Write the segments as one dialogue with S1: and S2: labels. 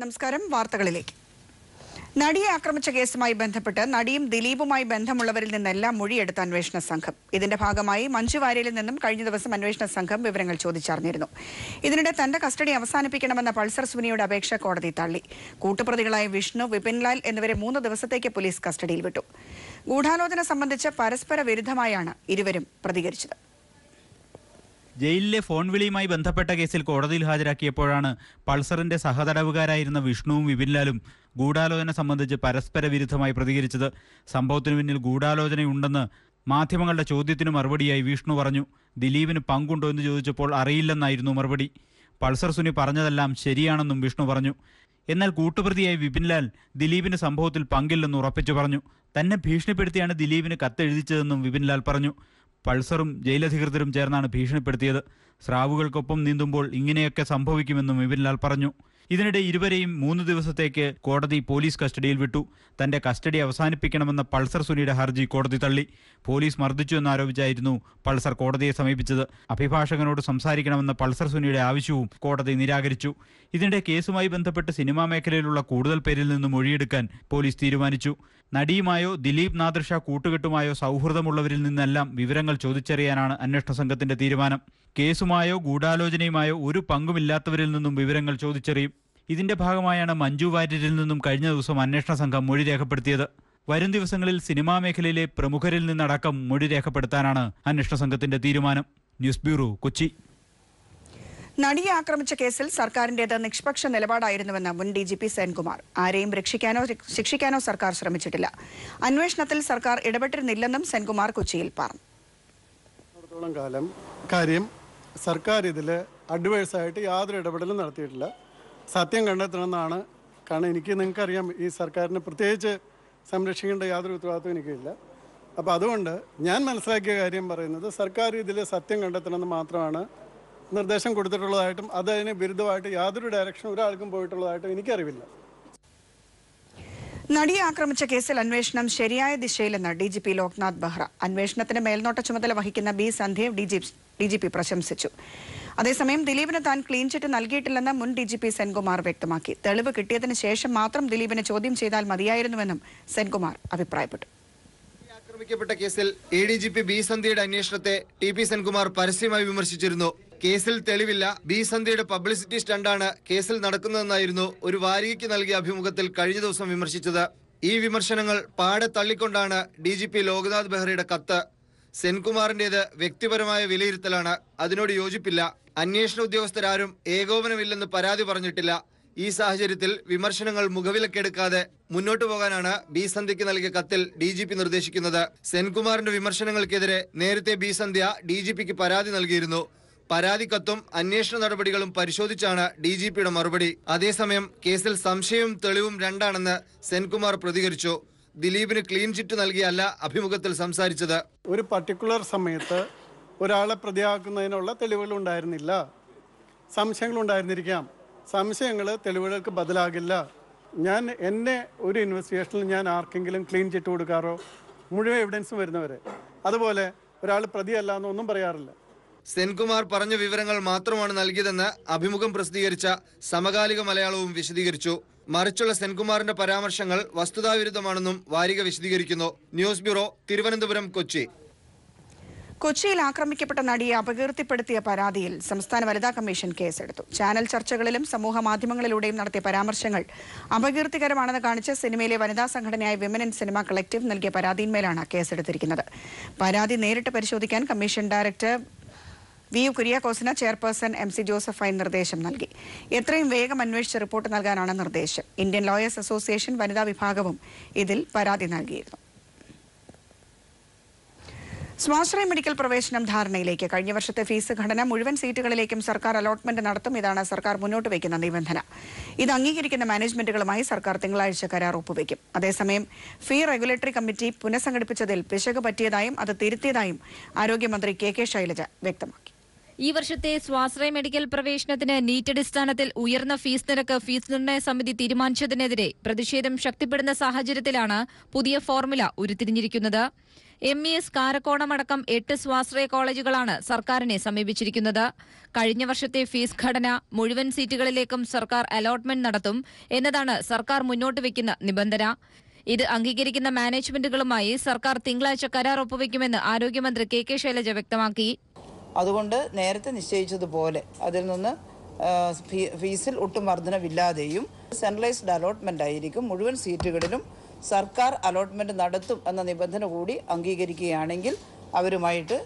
S1: നമസ്കാരം. വാർത്തകളിലേക്ക്. നടിയെ ആക്രമിച്ച കേസുമായി ബന്ധപ്പെട്ട് നടിയും ദിലീപുമായി ബന്ധമുള്ളവരിൽ നിന്നെല്ലാം മൊഴിയെടുത്ത അന്വേഷണ സംഘം. ഇതിന്റെ ഭാഗമായി മഞ്ജു വാര്യരിൽ നിന്നും കഴിഞ്ഞ ദിവസം അന്വേഷണ സംഘം വിവരങ്ങൾ ചോദിച്ചറിഞ്ഞിരുന്നു. ഇതിനിടെ തന്റെ കസ്റ്റഡി അവസാനിപ്പിക്കണമെന്ന പൾസർ സുനിയുടെ അപേക്ഷ കോടതി തള്ളി. കൂട്ടുപ്രതികളായ വിഷ്ണു, വിപിൻലാൽ എന്നിവരെ 3 ദിവസത്തേക്ക് പോലീസ് കസ്റ്റഡിയിൽ വിട്ടു. ഗൂഢാലോചന സംബന്ധിച്ച് പരസ്പര വിരുദ്ധമായാണ് ഇരുവരും പ്രതികരിച്ചത്.
S2: ജയിലിലെ ഫോൺ വിളിയുമായി ബന്ധപ്പെട്ട കേസിൽ കോടതിയിൽ ഹാജരാക്കിയപ്പോഴാണ് പൾസറിന്റെ സഹതടവുകാരായിരുന്ന വിഷ്ണുവും വിപിൻലാലും ഗൂഢാലോചന സംബന്ധിച്ച് പരസ്പര വിരുദ്ധമായി പ്രതികരിച്ചത്. സംഭവത്തിനു പിന്നിൽ ഗൂഢാലോചനയുണ്ടെന്ന് മാധ്യമങ്ങളുടെ ചോദ്യത്തിന് മറുപടിയായി വിഷ്ണു പറഞ്ഞു. ദിലീപിന് പങ്കുണ്ടോ എന്ന് ചോദിച്ചപ്പോൾ അറിയില്ലെന്നായിരുന്നു മറുപടി. പൾസർ സുനി പറഞ്ഞതെല്ലാം ശരിയാണെന്നും വിഷ്ണു പറഞ്ഞു. എന്നാൽ കൂട്ടുപ്രതിയായി വിപിൻലാൽ ദിലീപിന് സംഭവത്തിൽ പങ്കില്ലെന്ന് ഉറപ്പിച്ചു പറഞ്ഞു. തന്നെ ഭീഷണിപ്പെടുത്തിയാണ് ദിലീപിന് കത്തെഴുതിച്ചതെന്നും വിപിൻലാൽ പറഞ്ഞു. പൾസറും ജയിലധികൃതരും ചേർന്നാണ് ഭീഷണിപ്പെടുത്തിയത്. സ്രാവുകൾക്കൊപ്പം നീന്തുമ്പോൾ ഇങ്ങനെയൊക്കെ സംഭവിക്കുമെന്നും വിപിൻലാൽ പറഞ്ഞു. ഇതിനിടെ ഇരുവരെയും 3 ദിവസത്തേക്ക് കോടതി പോലീസ് കസ്റ്റഡിയിൽ വിട്ടു. തന്റെ കസ്റ്റഡി അവസാനിപ്പിക്കണമെന്ന പൾസർ സുനിയുടെ ഹർജി കോടതി തള്ളി. പോലീസ് മർദ്ദിച്ചു എന്നാരോപിച്ചായിരുന്നു പൾസർ കോടതിയെ സമീപിച്ചത്. അഭിഭാഷകനോട് സംസാരിക്കണമെന്ന പൾസർ സുനിയുടെ ആവശ്യവും കോടതി നിരാകരിച്ചു. ഇതിനിടെ കേസുമായി ബന്ധപ്പെട്ട് സിനിമാ മേഖലയിലുള്ള കൂടുതൽ പേരിൽ നിന്ന് മൊഴിയെടുക്കാൻ പോലീസ് തീരുമാനിച്ചു. നടിയുമായോ ദിലീപ് നാദിർഷ കൂട്ടുകെട്ടുമായോ സൗഹൃദമുള്ളവരിൽ നിന്നെല്ലാം വിവരങ്ങൾ ചോദിച്ചറിയാനാണ് അന്വേഷണ സംഘത്തിന്റെ തീരുമാനം. കേസുമായോ ഗൂഢാലോചനയുമായോ ഒരു പങ്കുമില്ലാത്തവരിൽ നിന്നും വിവരങ്ങൾ ചോദിച്ചറിയും. ഇതിന്റെ ഭാഗമായാണ് മഞ്ജു വാര്യരിൽ നിന്നും കഴിഞ്ഞ ദിവസം അന്വേഷണ സംഘം മൊഴി രേഖപ്പെടുത്തിയത്. വരും ദിവസങ്ങളിൽ സിനിമാ മേഖലയിലെ പ്രമുഖരിൽ നിന്നടക്കം മൊഴി രേഖപ്പെടുത്താനാണ് അന്വേഷണ സംഘത്തിന്റെ തീരുമാനം. News bureau, Kochi.
S1: നടിയെ ആക്രമിച്ച കേസിൽ സർക്കാരിന്റേത് നിഷ്പക്ഷ നിലപാടായിരുന്നുവെന്ന് മുൻ DGP സെൻകുമാർ. ആരെയും രക്ഷിക്കാനോ ശിക്ഷിക്കാനോ സർക്കാർ ശ്രമിച്ചിട്ടില്ല. അന്വേഷണത്തിൽ സർക്കാർ ഇടപെട്ടിരുന്നില്ലെന്നും സെൻകുമാർ കൊച്ചിയിൽ പറഞ്ഞു.
S3: കാര്യം സർക്കാർ ഇതിൽ അഡ്വൈസായിട്ട് യാതൊരു ഇടപെടലും നടത്തിയിട്ടില്ല. സത്യം കണ്ടെത്തണമെന്നാണ്. കാരണം നിങ്ങൾക്കറിയാം, ഈ സർക്കാരിന് പ്രത്യേകിച്ച് സംരക്ഷിക്കേണ്ട യാതൊരു ഉത്തരവാദിത്വം എനിക്കില്ല. അപ്പോൾ അതുകൊണ്ട് ഞാൻ മനസ്സിലാക്കിയ കാര്യം പറയുന്നത്, സർക്കാർ ഇതിൽ സത്യം കണ്ടെത്തണമെന്ന് മാത്രമാണ് നിർദ്ദേശം കൊടുത്തിട്ടുള്ളതായിട്ടും അതിന് വിരുദ്ധമായിട്ട് യാതൊരു ഡയറക്ഷൻ ഒരാൾക്കും പോയിട്ടുള്ളതായിട്ടും എനിക്കറിവില്ല.
S1: നടിയെ ആക്രമിച്ച കേസിൽ അന്വേഷണം ശരിയായ ദിശയിലെന്ന് DGP ലോക്നാഥ് ബെഹ്റ. അന്വേഷണത്തിന് മേൽനോട്ട ചുമതല വഹിക്കുന്ന B സന്ധ്യയെ DGP പ്രശംസിച്ചു. അതേസമയം ദിലീപിന് താൻ ക്ലീൻ ചിറ്റ് നൽകിയിട്ടില്ലെന്ന് മുൻ DGP സെൻകുമാർ വ്യക്തമാക്കി. തെളിവ് കിട്ടിയതിന് ശേഷം മാത്രം ദിലീപിനെ ചോദ്യം ചെയ്താൽ മതിയായിരുന്നുവെന്നും സെൻകുമാർ അഭിപ്രായപ്പെട്ടു.
S4: ആക്രമിക്കപ്പെട്ട കേസിൽ ADGP B സന്ധ്യയുടെ അന്വേഷണത്തെ TP സെൻകുമാർ പരസ്യമായി വിമർശിച്ചിരുന്നു. കേസിൽ തെളിവില്ല, B സന്ധ്യയുടെ പബ്ലിസിറ്റി സ്റ്റണ്ടാണ് കേസിൽ നടക്കുന്നതെന്നായിരുന്നു ഒരു വാരികയ്ക്ക് നൽകിയ അഭിമുഖത്തിൽ കഴിഞ്ഞ ദിവസം വിമർശിച്ചത്. ഈ വിമർശനങ്ങൾ പാടെ തള്ളിക്കൊണ്ടാണ് DGP ലോക്നാഥ് ബെഹ്റയുടെ കത്ത്. സെൻകുമാറിന്റേത് വ്യക്തിപരമായ വിലയിരുത്തലാണ്, അതിനോട് യോജിപ്പില്ല. അന്വേഷണ ഉദ്യോഗസ്ഥരാരും ഏകോപനമില്ലെന്ന് പരാതി പറഞ്ഞിട്ടില്ല. ഈ സാഹചര്യത്തിൽ വിമർശനങ്ങൾ മുഖവിലക്കെടുക്കാതെ മുന്നോട്ടു പോകാനാണ് B സന്ധ്യയ്ക്ക് നൽകിയ കത്തിൽ DGP നിർദ്ദേശിക്കുന്നത്. സെൻകുമാറിന്റെ വിമർശനങ്ങൾക്കെതിരെ നേരത്തെ B സന്ധ്യ DGPക്ക് പരാതി നൽകിയിരുന്നു. പരാതി കത്തും അന്വേഷണ നടപടികളും പരിശോധിച്ചാണ് DGPയുടെ മറുപടി. അതേസമയം കേസിൽ സംശയവും തെളിവും രണ്ടാണെന്ന് സെൻകുമാർ പ്രതികരിച്ചു. ദിലീപിന് ക്ലീൻ ചിറ്റ് നൽകിയല്ല അഭിമുഖത്തിൽ സംസാരിച്ചത്.
S3: ഒരു പർട്ടിക്കുലർ സമയത്ത് ഒരാളെ പ്രതിയാക്കുന്നതിനുള്ള തെളിവുകൾ ഉണ്ടായിരുന്നില്ല. സംശയങ്ങളുണ്ടായിരുന്നിരിക്കാം. സംശയങ്ങൾ തെളിവുകൾക്ക് ബദലാകില്ല. എന്നെ ഒരു ഇൻവെസ്റ്റിഗേഷനിൽ ഞാൻ ആർക്കെങ്കിലും ക്ലീൻ ചിറ്റ് കൊടുക്കാറോ മുഴുവൻ എവിഡൻസും വരുന്നവരെ അതുപോലെ ഒരാൾ പ്രതിയല്ല എന്നൊന്നും പറയാറില്ല.
S4: സെൻകുമാർ പറഞ്ഞ വിവരങ്ങൾ മാത്രമാണ് നൽകിയതെന്ന് അഭിമുഖം പ്രസിദ്ധീകരിച്ച സമകാലിക മലയാളവും വിശദീകരിച്ചു. മറിച്ചുള്ള സെൻകുമാറിന്റെ പരാമർശങ്ങൾ വസ്തുതാവിരുദ്ധമാണെന്നും വാരിക വിശദീകരിക്കുന്നു. News bureau, Thiruvananthapuram, Kochi.
S1: കൊച്ചിയിൽ ആക്രമിക്കപ്പെട്ട നടിയെ അപകീർത്തിപ്പെടുത്തിയ പരാതിയിൽ സംസ്ഥാന വനിതാ കമ്മീഷൻ കേസെടുത്തു. ചാനൽ ചർച്ചകളിലും സമൂഹ മാധ്യമങ്ങളിലൂടെയും നടത്തിയ പരാമർശങ്ങൾ അപകീർത്തികരമാണെന്ന് കാണിച്ച് സിനിമയിലെ വനിതാ സംഘടനയായ വിമൻ ഇൻ സിനിമ കളക്റ്റീവ് നൽകിയ പരാതിയിന്മേലാണ് കേസെടുത്തിരിക്കുന്നത്. പരാതി നേരിട്ട് പരിശോധിക്കാൻ കമ്മീഷൻ ഡയറക്ടർ VU കുര്യാക്കോസിന് ചെയർപേഴ്സൺ MC ജോസഫൈൻ നിർദ്ദേശം നൽകി. എത്രയും വേഗം അന്വേഷിച്ച് റിപ്പോർട്ട് നൽകാനാണ് നിർദ്ദേശം. ഇന്ത്യൻ ലോയേഴ്സ് അസോസിയേഷൻ വനിതാ വിഭാഗവും ഇതിൽ പരാതി നൽകിയിരുന്നു. സ്വാശ്രയ മെഡിക്കൽ പ്രവേശനം ധാരണയിലേക്ക്. കഴിഞ്ഞ വർഷത്തെ ഫീസ് ഘടന മുഴുവൻ സീറ്റുകളിലേക്കും സർക്കാർ അലോട്ട്മെന്റ് നടത്തും. ഇതാണ് സർക്കാർ മുന്നോട്ട് വയ്ക്കുന്ന നിബന്ധന. ഇത് അംഗീകരിക്കുന്ന മാനേജ്മെന്റുകളുമായി സർക്കാർ തിങ്കളാഴ്ച കരാർ ഒപ്പുവയ്ക്കും. അതേസമയം ഫീ റെഗുലേറ്ററി കമ്മിറ്റി പുനഃസംഘടിപ്പിച്ചതിൽ പിശക് പറ്റിയതായും അത് തിരുത്തിയതായും ആരോഗ്യമന്ത്രി KK ശൈലജ വ്യക്തമാക്കി.
S5: ഈ വർഷത്തെ സ്വാശ്രയ മെഡിക്കൽ പ്രവേശനത്തിന് നീറ്റ് അടിസ്ഥാനത്തിൽ ഉയർന്ന ഫീസ് നിരക്ക് ഫീസ് നിർണയ സമിതി തീരുമാനിച്ചതിനെതിരെ പ്രതിഷേധം ശക്തിപ്പെടുന്ന സാഹചര്യത്തിലാണ് പുതിയ ഫോർമുല ഉരുത്തിരിഞ്ഞിരിക്കുന്നത്. MES കാരക്കോണമടക്കം 8 സ്വാശ്രയ കോളേജുകളാണ് സർക്കാരിനെ സമീപിച്ചിരിക്കുന്നത്. കഴിഞ്ഞ വർഷത്തെ ഫീസ് ഘടന മുഴുവൻ സീറ്റുകളിലേക്കും സർക്കാർ അലോട്ട്മെന്റ് നടത്തും എന്നതാണ് സർക്കാർ മുന്നോട്ട് വയ്ക്കുന്ന നിബന്ധന. ഇത് അംഗീകരിക്കുന്ന മാനേജ്മെന്റുകളുമായി സർക്കാർ തിങ്കളാഴ്ച കരാർ ഒപ്പുവെക്കുമെന്ന് ആരോഗ്യമന്ത്രി KK ശൈലജ വ്യക്തമാക്കി.
S6: അതുകൊണ്ട് നേരത്തെ നിശ്ചയിച്ചതുപോലെ അതിൽ നിന്ന് ഫീസിൽ ഒട്ടും വർധനവില്ലാതെയും സെൻട്രലൈസ്ഡ് അലോട്ട്മെന്റ് ആയിരിക്കും. മുഴുവൻ സീറ്റുകളിലും സർക്കാർ അലോട്ട്മെന്റ് നടത്തും എന്ന നിബന്ധന കൂടി അംഗീകരിക്കുകയാണെങ്കിൽ അവരുമായിട്ട്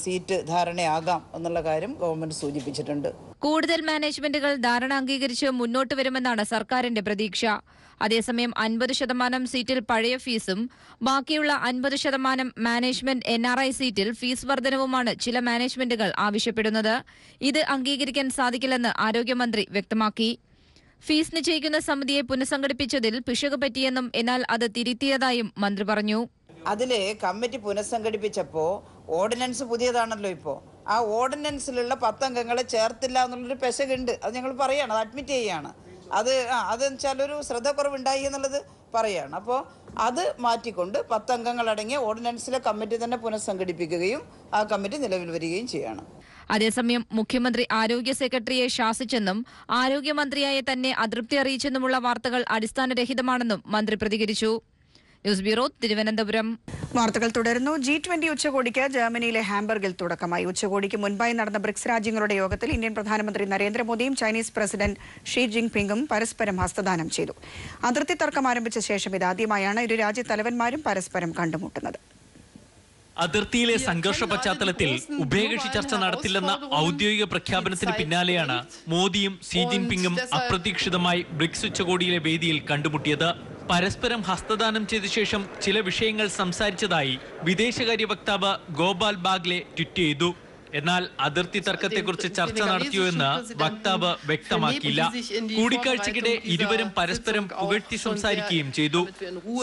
S6: സീറ്റ് ധാരണയാകാം എന്നുള്ള കാര്യം ഗവൺമെന്റ് സൂചിപ്പിച്ചിട്ടുണ്ട്.
S5: കൂടുതൽ മാനേജ്മെന്റുകൾ ധാരണ അംഗീകരിച്ച് മുന്നോട്ട് വരുമെന്നാണ് സർക്കാരിന്റെ പ്രതീക്ഷ. അതേസമയം 50% സീറ്റിൽ പഴയ ഫീസും ബാക്കിയുള്ള 50% മാനേജ്മെന്റ് NRI സീറ്റിൽ ഫീസ് വർധനവുമാണ് ചില മാനേജ്മെന്റുകൾ ആവശ്യപ്പെടുന്നത്. ഇത് അംഗീകരിക്കാൻ സാധിക്കില്ലെന്ന് ആരോഗ്യമന്ത്രി വ്യക്തമാക്കി. ഫീസ് നിശ്ചയിക്കുന്ന സമിതിയെ പുനഃസംഘടിപ്പിച്ചതിൽ പിശക് പറ്റിയെന്നും എന്നാൽ അത് തിരുത്തിയതായും മന്ത്രി പറഞ്ഞു.
S6: അതിലെ കമ്മിറ്റി പുനഃസംഘടിപ്പിച്ചപ്പോൾ ഓർഡിനൻസ് പുതിയതാണല്ലോ. ഇപ്പോൾ ആ ഓർഡിനൻസിലുള്ള 10 അംഗങ്ങളെ ചേർത്തില്ല എന്നുള്ളൊരു പെശകുണ്ട്. അത് ഞങ്ങൾ പറയാണ്, അത് അഡ്മിറ്റ് ചെയ്യാണ്. അതെന്നുവെച്ചാൽ ഒരു ശ്രദ്ധക്കുറവുണ്ടായി എന്നുള്ളത് പറയാണ്. അപ്പോൾ അത് മാറ്റിക്കൊണ്ട് 10 അംഗങ്ങളടങ്ങിയ ഓർഡിനൻസിലെ കമ്മിറ്റി തന്നെ പുനഃസംഘടിപ്പിക്കുകയും ആ കമ്മിറ്റി നിലവിൽ വരികയും ചെയ്യണം.
S5: അതേസമയം മുഖ്യമന്ത്രി ആരോഗ്യ സെക്രട്ടറിയെ ശാസിച്ചെന്നും ആരോഗ്യമന്ത്രിയായ തന്നെ അതൃപ്തി അറിയിച്ചെന്നുമുള്ള വാർത്തകൾ അടിസ്ഥാനരഹിതമാണെന്നും മന്ത്രി പ്രതികരിച്ചു. News bureau, Thiruvananthapuram.
S1: വാർത്തകൾ തുടരുന്നു. G20 ഉച്ചകോടിക്ക് ജർമ്മനിയിലെ ഹാംബർഗിൽ തുടക്കമായി. ഉച്ചകോടിക്ക് മുൻപായി നടന്ന ബ്രിക്സ് രാജ്യങ്ങളുടെ യോഗത്തിൽ ഇന്ത്യൻ പ്രധാനമന്ത്രി നരേന്ദ്രമോദിയും ചൈനീസ് പ്രസിഡന്റ് ഷീ ജിൻപിങ്ങും പരസ്പരം ഹസ്തദാനം ചെയ്തു. അതിർത്തി തർക്കം ആരംഭിച്ച ശേഷം ഇതാദ്യമായാണ് ഇരു രാജ്യത്തലവന്മാരും പരസ്പരം കണ്ടുമുട്ടുന്നത്.
S7: അതിർത്തിയിലെ സംഘർഷ പശ്ചാത്തലത്തിൽ ഉഭയകക്ഷി ചർച്ച നടത്തില്ലെന്ന ഔദ്യോഗിക പ്രഖ്യാപനത്തിന് പിന്നാലെയാണ് മോദിയും ഷീ ജിൻപിങ്ങും അപ്രതീക്ഷിതമായി ബ്രിക്സ് ഉച്ചകോടിയിലെ വേദിയിൽ കണ്ടുമുട്ടിയത്. പരസ്പരം ഹസ്തദാനം ചെയ്ത ശേഷം ചില വിഷയങ്ങൾ സംസാരിച്ചതായി വിദേശകാര്യ വക്താവ് ഗോപാൽ ബാഗ്ലെ ട്വീറ്റ് ചെയ്തു. എന്നാൽ അതിർത്തി തർക്കത്തെക്കുറിച്ച് ചർച്ച നടത്തിയോ എന്ന് വക്താവ് വ്യക്തമാക്കിയില്ല. കൂടിക്കാഴ്ചയ്ക്കിടെ ഇരുവരും പരസ്പരം പുകഴ്ത്തി സംസാരിക്കുകയും ചെയ്തു.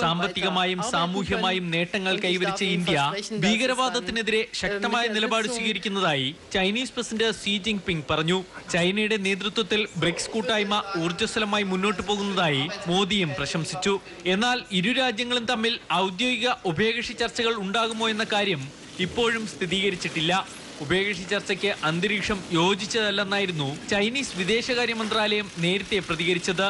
S7: സാമ്പത്തികമായും സാമൂഹ്യമായും നേട്ടങ്ങൾ കൈവരിച്ച ഇന്ത്യ ഭീകരവാദത്തിനെതിരെ ശക്തമായ നിലപാട് സ്വീകരിക്കുന്നതായി ചൈനീസ് പ്രസിഡന്റ് ഷീ ജിൻപിങ് പറഞ്ഞു. ചൈനയുടെ നേതൃത്വത്തിൽ ബ്രിക്സ് കൂട്ടായ്മ ഊർജ്ജസ്വലമായി മുന്നോട്ടു പോകുന്നതായി മോദിയും പ്രശംസിച്ചു. എന്നാൽ ഇരു രാജ്യങ്ങളും തമ്മിൽ ഔദ്യോഗിക ഉഭയകക്ഷി ചർച്ചകൾ ഉണ്ടാകുമോ എന്ന കാര്യം ഇപ്പോഴും സ്ഥിരീകരിച്ചിട്ടില്ല. ഉഭയകക്ഷി ചർച്ചയ്ക്ക് അന്തരീക്ഷം യോജിച്ചതല്ലെന്നായിരുന്നു ചൈനീസ് വിദേശകാര്യ മന്ത്രാലയം നേരത്തെ പ്രതികരിച്ചത്.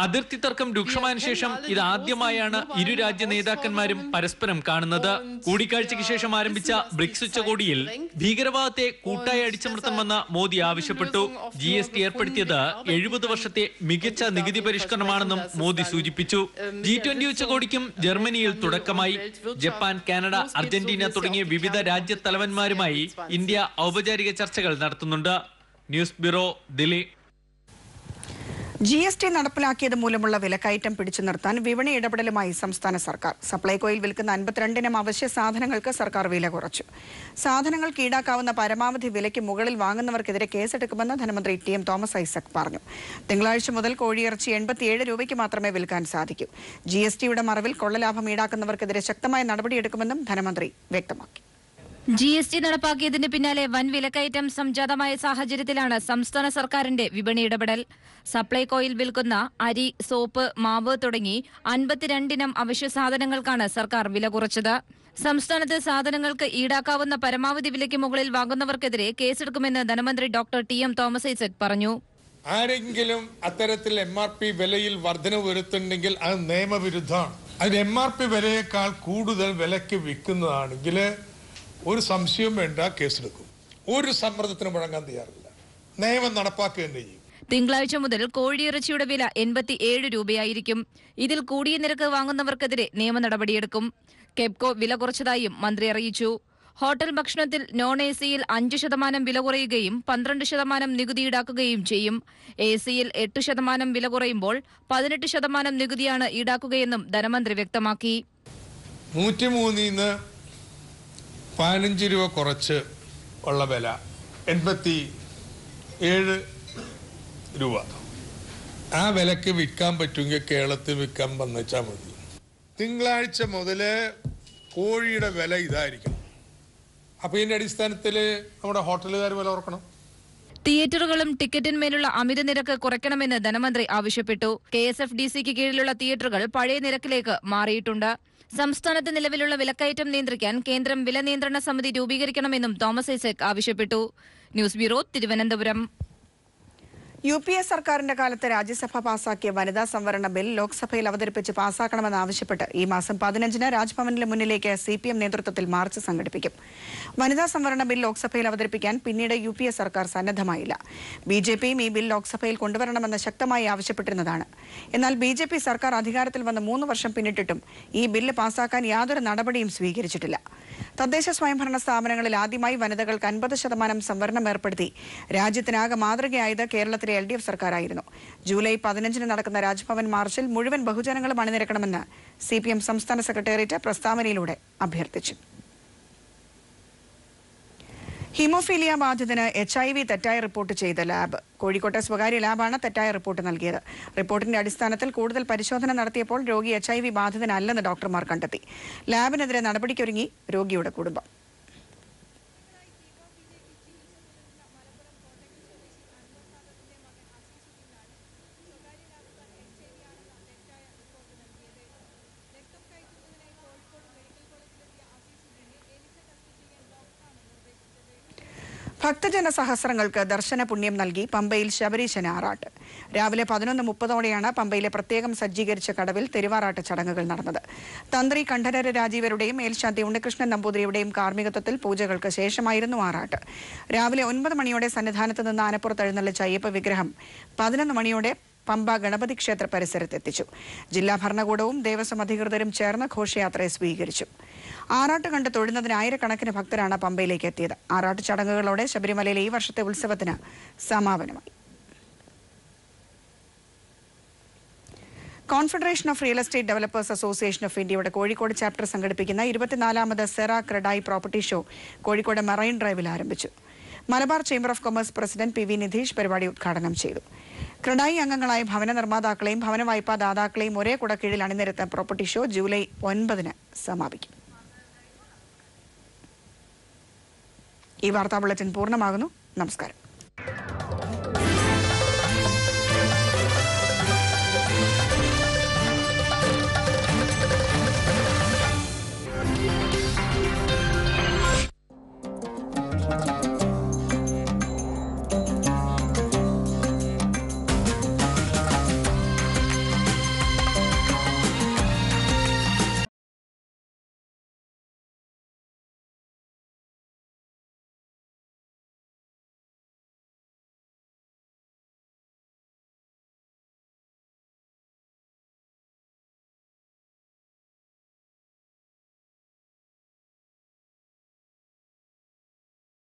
S7: അതിർത്തി തർക്കം രൂക്ഷമായ ശേഷം ഇതാദ്യമായാണ് ഇരു രാജ്യ നേതാക്കന്മാരും പരസ്പരം കാണുന്നത്. കൂടിക്കാഴ്ചയ്ക്ക് ശേഷം ആരംഭിച്ച ബ്രിക്സ് ഉച്ചകോടിയിൽ ഭീകരവാദത്തെ കൂട്ടായി അടിച്ചമർത്തണമെന്ന് മോദി ആവശ്യപ്പെട്ടു. GST ഏർപ്പെടുത്തിയത് 70 വർഷത്തെ മികച്ച നികുതി പരിഷ്കരണമാണെന്നും മോദി സൂചിപ്പിച്ചു. G20 ഉച്ചകോടിക്കും ജർമ്മനിയിൽ തുടക്കമായി. ജപ്പാൻ, കാനഡ, അർജന്റീന തുടങ്ങിയ വിവിധ രാജ്യത്തലവന്മാരുമായി ഇന്ത്യ ഔപചാരിക ചർച്ചകൾ നടത്തുന്നുണ്ട്. News bureau, Delhi.
S1: GST നടപ്പിലാക്കിയത് മൂലമുള്ള വിലക്കയറ്റം പിടിച്ചു നിർത്താൻ വിപണി ഇടപെടലുമായി സംസ്ഥാന സർക്കാർ. സപ്ലൈകോയിൽ വിൽക്കുന്ന 52 ഇനം അവശ്യ സാധനങ്ങൾക്ക് സർക്കാർ വില കുറച്ചു. സാധനങ്ങൾക്ക് ഈടാക്കാവുന്ന പരമാവധി വിലയ്ക്ക് മുകളിൽ വാങ്ങുന്നവർക്കെതിരെ കേസെടുക്കുമെന്ന് ധനമന്ത്രി TM തോമസ് ഐസക് പറഞ്ഞു. തിങ്കളാഴ്ച മുതൽ കോഴിയിറച്ചി 87 രൂപയ്ക്ക് മാത്രമേ വിൽക്കാൻ സാധിക്കൂ. GSTയുടെ മറവിൽ കൊള്ളലാഭം ഈടാക്കുന്നവർക്കെതിരെ ശക്തമായ നടപടിയെടുക്കുമെന്നും ധനമന്ത്രി വ്യക്തമാക്കി.
S5: GST നടപ്പാക്കിയതിന് പിന്നാലെ വൻ വിലക്കയറ്റം സംജാതമായ സാഹചര്യത്തിലാണ് സംസ്ഥാന സർക്കാരിന്റെ വിപണി ഇടപെടൽ. സപ്ലൈകോയിൽ വിൽക്കുന്ന അരി, സോപ്പ്, മാവ് തുടങ്ങി 52 ഇനം അവശ്യ സാധനങ്ങൾക്കാണ് സർക്കാർ വില കുറച്ചത്. സംസ്ഥാനത്ത് സാധനങ്ങൾക്ക് ഈടാക്കാവുന്ന പരമാവധി വിലയ്ക്ക് മുകളിൽ വാങ്ങുന്നവർക്കെതിരെ കേസെടുക്കുമെന്ന് ധനമന്ത്രി ഡോക്ടർ TM തോമസ് ഐസക് പറഞ്ഞു.
S8: ആരെങ്കിലും അത്തരത്തിൽ MRP വിലയിൽ വർധനവ് വരുത്തുന്നുണ്ടെങ്കിൽ അത് നിയമവിരുദ്ധമാണ്. അതിന് MRP വിലയേക്കാൾ കൂടുതൽ വിലയ്ക്ക് വിൽക്കുന്നതാണെങ്കിൽ ഒരു സംശയവും വേണ്ട, കേസെടുക്കും. ഒരു സമ്മർദ്ദത്തിന് മുഴങ്ങാൻ തയ്യാറില്ല. നിയമം നടപ്പാക്കുക തന്നെ ചെയ്യും.
S5: തിങ്കളാഴ്ച മുതൽ കോഴിയിറച്ചിയുടെ വില 87 രൂപയായിരിക്കും. ഇതിൽ കൂടിയ നിരക്ക് വാങ്ങുന്നവർക്കെതിരെ നിയമ നടപടിയെടുക്കും. കെപ്കോ വില കുറച്ചതായും മന്ത്രി അറിയിച്ചു. ഹോട്ടൽ ഭക്ഷണത്തിൽ നോൺ AC-യിൽ 5% വില കുറയുകയും 12% നികുതി ഈടാക്കുകയും ചെയ്യും. AC-യിൽ 8% വില കുറയുമ്പോൾ 18% നികുതിയാണ് ഈടാക്കുകയെന്നും ധനമന്ത്രി വ്യക്തമാക്കി.
S8: 103 15 രൂപ കുറച്ച് ഉള്ള വില 87 രൂപ. ആ വിലക്ക് വിൽക്കാൻ പറ്റുമെങ്കിൽ കേരളത്തിൽ വിൽക്കാൻ വന്നുവെച്ചാൽ മതി. തിങ്കളാഴ്ച മുതൽ കോഴിയുടെ വില ഇതായിരിക്കണം. അപ്പോൾ ഇതിൻ്റെ അടിസ്ഥാനത്തിൽ നമ്മുടെ ഹോട്ടലുകാർ വില ഓർക്കണം.
S5: തിയേറ്ററുകളും ടിക്കറ്റിന്മേലുള്ള അമിത നിരക്ക് കുറയ്ക്കണമെന്ന് ധനമന്ത്രി ആവശ്യപ്പെട്ടു. KSFDCക്ക് കീഴിലുള്ള തിയേറ്ററുകൾ പഴയ നിരക്കിലേക്ക് മാറിയിട്ടുണ്ട്. സംസ്ഥാനത്ത് നിലവിലുള്ള വിലക്കയറ്റം നിയന്ത്രിക്കാൻ കേന്ദ്രം വില നിയന്ത്രണ സമിതി രൂപീകരിക്കണമെന്നും തോമസ് ഐസക് ആവശ്യപ്പെട്ടു. News bureau, Thiruvananthapuram.
S1: UPA സർക്കാരിന്റെ കാലത്ത് രാജ്യസഭ പാസാക്കിയ വനിതാ സംവരണ ബിൽ ലോക്സഭയിൽ അവതരിപ്പിച്ച് പാസാക്കണമെന്നാവശ്യപ്പെട്ട് ഈ മാസം 15-ന് രാജ്ഭവനിലെ മുന്നിലേക്ക് CPM നേതൃത്വത്തിൽ മാർച്ച് സംഘടിപ്പിക്കും. വനിതാ സംവരണ ബിൽ ലോക്സഭയിൽ അവതരിപ്പിക്കാൻ പിന്നീട് UPA സർക്കാർ സന്നദ്ധമായില്ല. BJPയും ഈ ബിൽ ലോക്സഭയിൽ കൊണ്ടുവരണമെന്ന് ശക്തമായി ആവശ്യപ്പെട്ടിരുന്നതാണ്. എന്നാൽ BJP സർക്കാർ അധികാരത്തിൽ വന്ന് 3 വർഷം പിന്നിട്ടിട്ടും ഈ ബില്ല് പാസാക്കാൻ യാതൊരു നടപടിയും സ്വീകരിച്ചിട്ടില്ല. തദ്ദേശ സ്വയംഭരണ സ്ഥാപനങ്ങളിൽ ആദ്യമായി വനിതകൾക്ക് 50% സംവരണം ഏർപ്പെടുത്തി രാജ്യത്തിനാകെ മാതൃകയായത് കേരളത്തിലെ LDF സർക്കാരായിരുന്നു. ജൂലൈ 15-ന് നടക്കുന്ന രാജ്ഭവൻ മാർച്ചിൽ മുഴുവൻ ബഹുജനങ്ങളും അണിനിരക്കണമെന്ന് CPM സംസ്ഥാന സെക്രട്ടേറിയറ്റ് പ്രസ്താവനയിലൂടെ അഭ്യർത്ഥിച്ചു. ഹീമോഫീലിയ ബാധിതന് HIV തെറ്റായി റിപ്പോർട്ട് ചെയ്ത ലാബ്. കോഴിക്കോട്ടെ സ്വകാര്യ ലാബാണ് തെറ്റായ റിപ്പോർട്ട് നൽകിയത്. റിപ്പോർട്ടിന്റെ അടിസ്ഥാനത്തിൽ കൂടുതൽ പരിശോധന നടത്തിയപ്പോൾ രോഗി HIV ബാധിതനല്ലെന്ന് ഡോക്ടർമാർ കണ്ടെത്തി. ലാബിനെതിരെ നടപടിക്കൊരുങ്ങി രോഗിയുടെ കുടുംബം. ഭക്തജന സഹസ്രങ്ങൾക്ക് ദർശന പുണ്യം നൽകി പമ്പയിൽ ശബരീശന് ആറാട്ട്. രാവിലെ 11:30ഓടെയാണ് പമ്പയിലെ പ്രത്യേകം സജ്ജീകരിച്ച കടവിൽ തിരുവാറാട്ട് ചടങ്ങുകൾ നടന്നത്. തന്ത്രി കണ്ഠരര് രാജീവരുടെയും മേൽശാന്തി ഉണ്ണികൃഷ്ണൻ നമ്പൂതിരിയുടെയും കാർമ്മികത്വത്തിൽ പൂജകൾക്ക് ശേഷമായിരുന്നു ആറാട്ട്. രാവിലെ 9 മണിയോടെ സന്നിധാനത്ത് നിന്ന് ആനപ്പുറത്ത് എഴുന്നള്ളിച്ച അയ്യപ്പ വിഗ്രഹം 11 മണിയോടെ പമ്പ ഗണപതി ക്ഷേത്ര പരിസരത്തെത്തിച്ചു. ജില്ലാ ഭരണകൂടവും ദേവസ്വം അധികൃതരും ചേർന്ന് ഘോഷയാത്രയെ സ്വീകരിച്ചു. ആറാട്ട് കണ്ട് തൊഴുന്നതിന് ആയിരക്കണക്കിന് ഭക്തരാണ് പമ്പയിലേക്ക് എത്തിയത്. ആറാട്ട് ചടങ്ങുകളോടെ ശബരിമലയിലെ ഈ വർഷത്തെ ഉത്സവത്തിന് സമാപനമായി. Confederation of real estate developers association of ഇന്ത്യയുടെ കോഴിക്കോട് ചാപ്റ്റർ സംഘടിപ്പിക്കുന്ന 24ാമത് സെറ CREDAI property show Kozhikode marine ഡ്രൈവിൽ ആരംഭിച്ചു. Malabar chamber of commerce president PV Nidheesh പരിപാടി ഉദ്ഘാടനം ചെയ്തു. ക്രെഡായി അംഗങ്ങളായ ഭവന നിർമ്മാതാക്കളെയും ഭവന വായ്പാ ദാതാക്കളെയും ഒരേ കുടക്കീഴിൽ അണിനിരത്തുന്ന പ്രോപ്പർട്ടി ഷോ ജൂലൈ 9-ന് സമാപിക്കും. ഈ വാർത്താ ബുള്ളറ്റിൻ പൂർണ്ണമാകുന്നു. നമസ്കാരം.